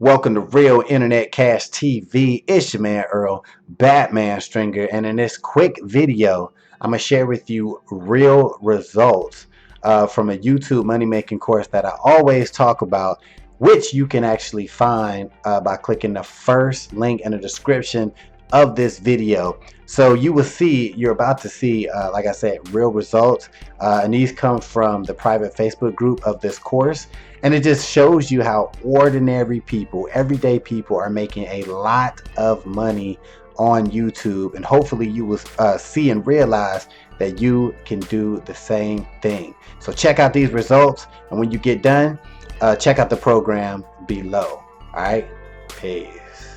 Welcome to Real Internet Cash TV. It's your man Earl, Batman Stringer, and in this quick video, I'm gonna share with you real results from a YouTube money making course that I always talk about, which you can actually find by clicking the first link in the description of this video. So you're about to see, like I said, real results, and these come from the private Facebook group of this course. And it just shows you how ordinary people, everyday people, are making a lot of money on YouTube. And hopefully you will see and realize that you can do the same thing. So check out these results. And when you get done, check out the program below. All right. Peace.